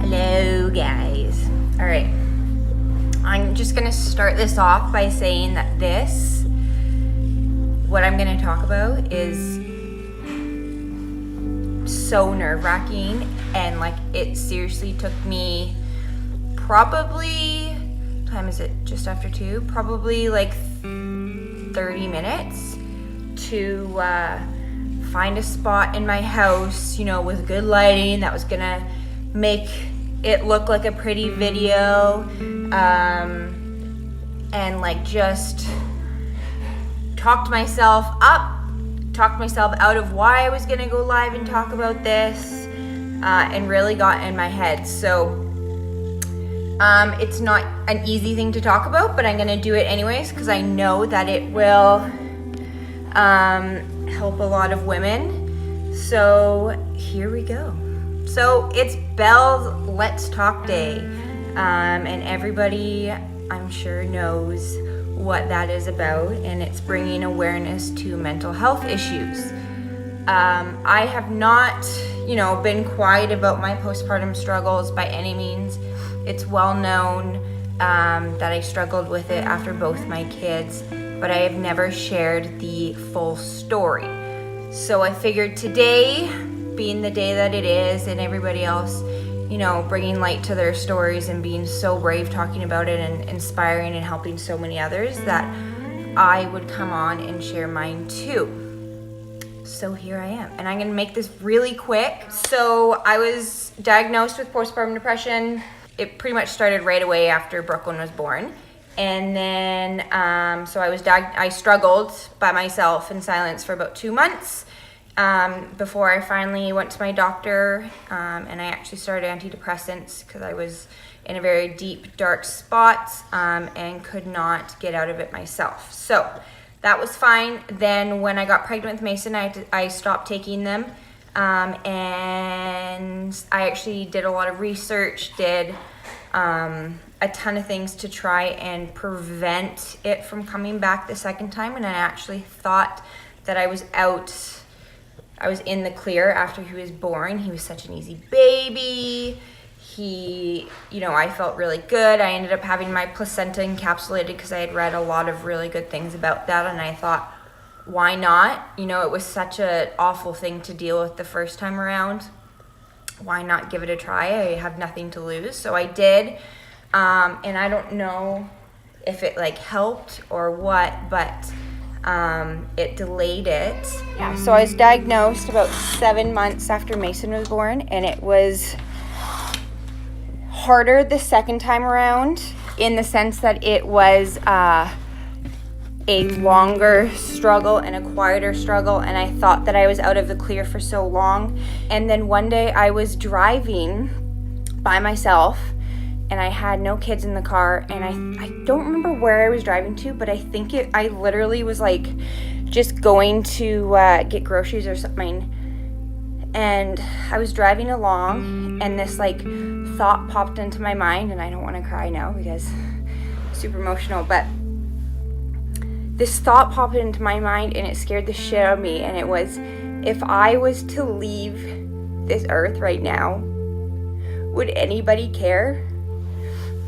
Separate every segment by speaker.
Speaker 1: Hello guys. All right, I'm just gonna start this off by saying that what I'm gonna talk about is so nerve-wracking, and like it seriously took me probably, what time is it, just after 2, probably like 30 minutes to find a spot in my house, you know, with good lighting that was gonna make it look like a pretty video, and like just talked myself out of why I was gonna go live and talk about this, and really got in my head. So it's not an easy thing to talk about, but I'm gonna do it anyways because I know that it will help a lot of women. So here we go. So it's Belle's Let's Talk Day, and everybody I'm sure knows what that is about, and it's bringing awareness to mental health issues. I have not, been quiet about my postpartum struggles by any means. It's well known that I struggled with it after both my kids, but I have never shared the full story. So I figured today, being the day that it is, and everybody else, bringing light to their stories and being so brave talking about it and inspiring and helping so many others, that I would come on and share mine too. So here I am, and I'm gonna make this really quick. So I was diagnosed with postpartum depression. It pretty much started right away after Brooklyn was born. And then, so I struggled by myself in silence for about 2 months. Before I finally went to my doctor, and I actually started antidepressants because I was in a very deep, dark spot, and could not get out of it myself. So that was fine. Then when I got pregnant with Mason, I stopped taking them, and I actually did a lot of research, did a ton of things to try and prevent it from coming back the second time, and I actually thought that I was in the clear after he was born. He was such an easy baby. I felt really good. I ended up having my placenta encapsulated because I had read a lot of really good things about that, and I thought, why not? It was such an awful thing to deal with the first time around. Why not give it a try? I have nothing to lose. So I did, and I don't know if it helped or what, but it delayed it. Yeah, so I was diagnosed about 7 months after Mason was born, and it was harder the second time around in the sense that it was a longer struggle and a quieter struggle, and I thought that I was out of the clear for so long. And then one day I was driving by myself, and I had no kids in the car, and I don't remember where I was driving to, but I think I literally was just going to get groceries or something, and I was driving along, and this thought popped into my mind, and I don't want to cry now because I'm super emotional, but this thought popped into my mind, and it scared the shit out of me, and it was, if I was to leave this earth right now, would anybody care?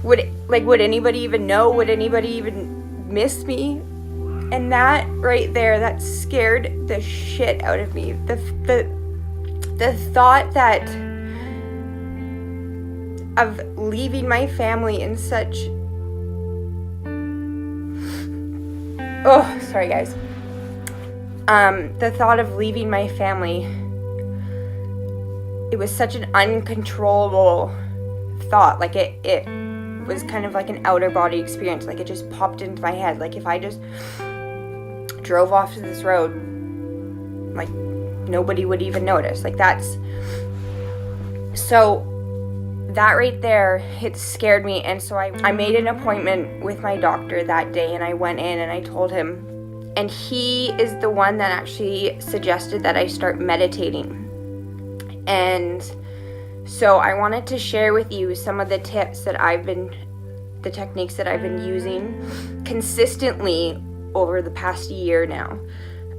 Speaker 1: Would anybody even know? Would anybody even miss me? And that right there, that scared the shit out of me. The thought of leaving my family in such, sorry guys. The thought of leaving my family, it was such an uncontrollable thought. It was kind of like an outer body experience. It just popped into my head. If I just drove off to this road, nobody would even notice. So that right there, it scared me. And so I made an appointment with my doctor that day, and I went in and I told him, and he is the one that actually suggested that I start meditating. And so I wanted to share with you some of the techniques that I've been using consistently over the past year now.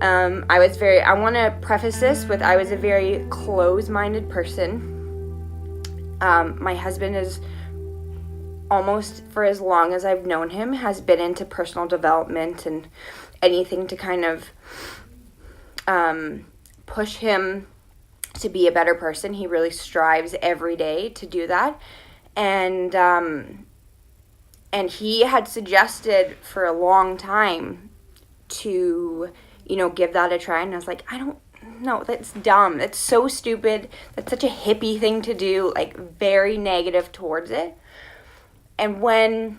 Speaker 1: I want to preface this with, I was a very close-minded person. My husband is, almost for as long as I've known him, has been into personal development and anything to kind of push him to be a better person. He really strives every day to do that. And he had suggested for a long time to, give that a try. And I was like, I don't know, that's dumb. That's so stupid. That's such a hippie thing to do, like very negative towards it. And when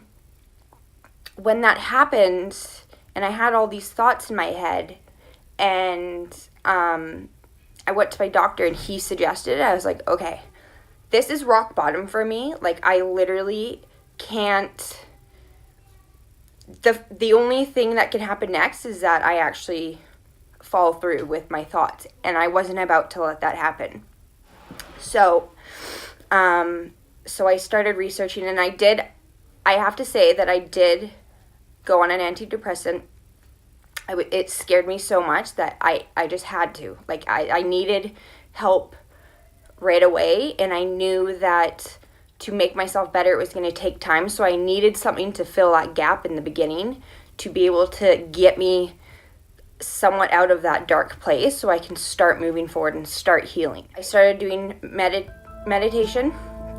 Speaker 1: that happened, and I had all these thoughts in my head, and I went to my doctor and he suggested it, I was like, okay, this is rock bottom for me. Like, I literally can't, the only thing that can happen next is that I actually fall through with my thoughts, and I wasn't about to let that happen. So I started researching, and I have to say that I did go on an antidepressant. It scared me so much that I just had to. Like, I needed help right away, and I knew that to make myself better, it was going to take time. So I needed something to fill that gap in the beginning to be able to get me somewhat out of that dark place so I can start moving forward and start healing. I started doing meditation.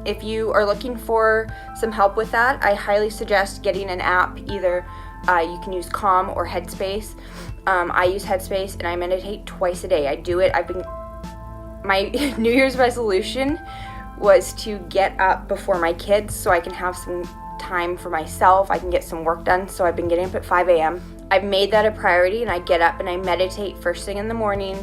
Speaker 1: If you are looking for some help with that, I highly suggest getting an app. Either you can use Calm or Headspace. I use Headspace, and I meditate twice a day. I do it. My New Year's resolution was to get up before my kids so I can have some time for myself. I can get some work done. So I've been getting up at 5 a.m. I've made that a priority, and I get up and I meditate first thing in the morning.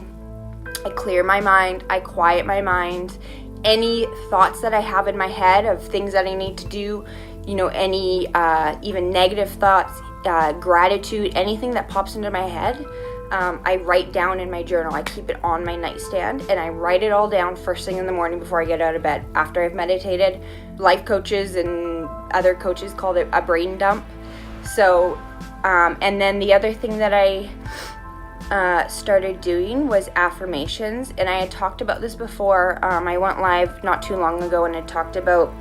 Speaker 1: I clear my mind. I quiet my mind. Any thoughts that I have in my head of things that I need to do, any even negative thoughts, gratitude, anything that pops into my head, I write down in my journal. I keep it on my nightstand, and I write it all down first thing in the morning before I get out of bed. After I've meditated, life coaches and other coaches called it a brain dump. So, and then the other thing that I started doing was affirmations, and I had talked about this before. I went live not too long ago and had talked about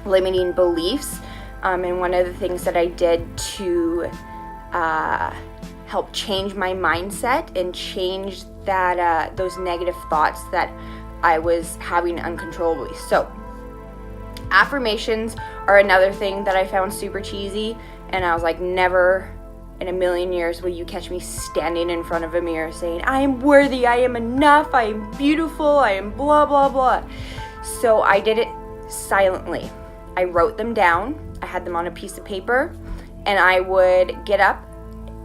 Speaker 1: limiting beliefs, and one of the things that I did to help change my mindset and change that those negative thoughts that I was having uncontrollably. So affirmations are another thing that I found super cheesy, and I was like, never in a million years will you catch me standing in front of a mirror saying, I am worthy, I am enough, I am beautiful, I am blah, blah, blah. So I did it silently. I wrote them down. I had them on a piece of paper, and I would get up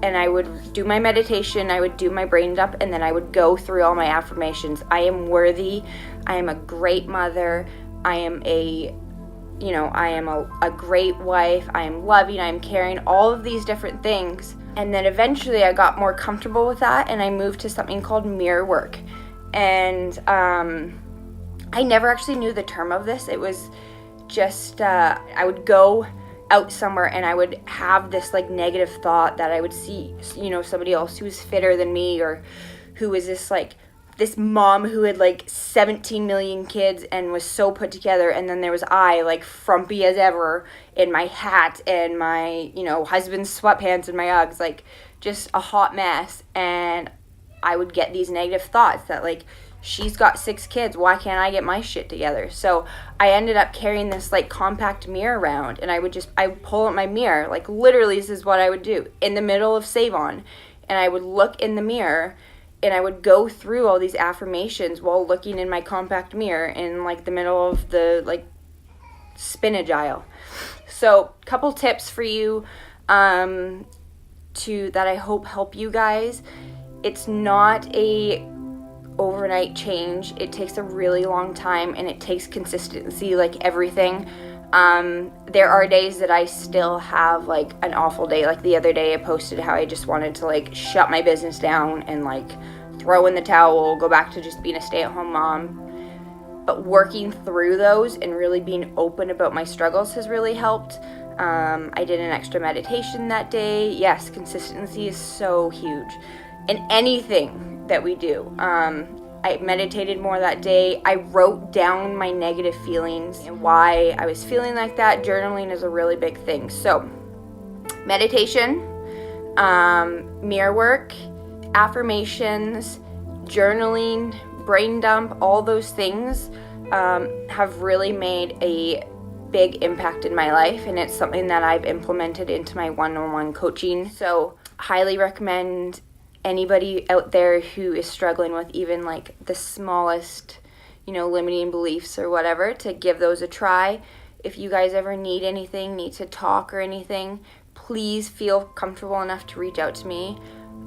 Speaker 1: and I would do my meditation, I would do my brain dump, and then I would go through all my affirmations. I am worthy, I am a great mother, I am a great wife, I am loving, I am caring, all of these different things. And then eventually I got more comfortable with that, and I moved to something called mirror work. And I never actually knew the term of this. It was just, I would go out somewhere and I would have this like negative thought that I would see, somebody else who was fitter than me, or who was this mom who had like 17 million kids and was so put together, and then there was I, like frumpy as ever in my hat and my, husband's sweatpants and my Uggs, like just a hot mess. And I would get these negative thoughts that like, she's got 6 kids, why can't I get my shit together? So I ended up carrying this like compact mirror around, and I would pull up my mirror, like literally this is what I would do in the middle of Save On, and I would look in the mirror and I would go through all these affirmations while looking in my compact mirror in like the middle of the like spinach aisle. So couple tips for you that I hope help you guys. It's not a overnight change. It takes a really long time, and it takes consistency like everything. There are days that I still have like an awful day. Like the other day I posted how I just wanted to like shut my business down and like throw in the towel, go back to just being a stay-at-home mom. But working through those and really being open about my struggles has really helped. I did an extra meditation that day. Yes, consistency is so huge. in anything that we do. I meditated more that day. I wrote down my negative feelings and why I was feeling like that. Journaling is a really big thing. So, meditation, mirror work, affirmations, journaling, brain dump, all those things have really made a big impact in my life, and it's something that I've implemented into my one-on-one coaching. So, highly recommend anybody out there who is struggling with even like the smallest, limiting beliefs or whatever, to give those a try. If you guys ever need anything, need to talk or anything, please feel comfortable enough to reach out to me.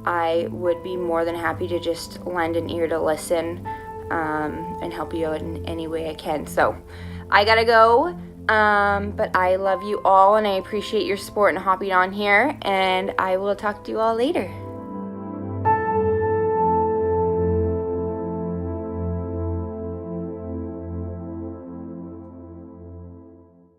Speaker 1: I would be more than happy to just lend an ear to listen and help you out in any way I can. So I gotta go, but I love you all and I appreciate your support and hopping on here, and I will talk to you all later.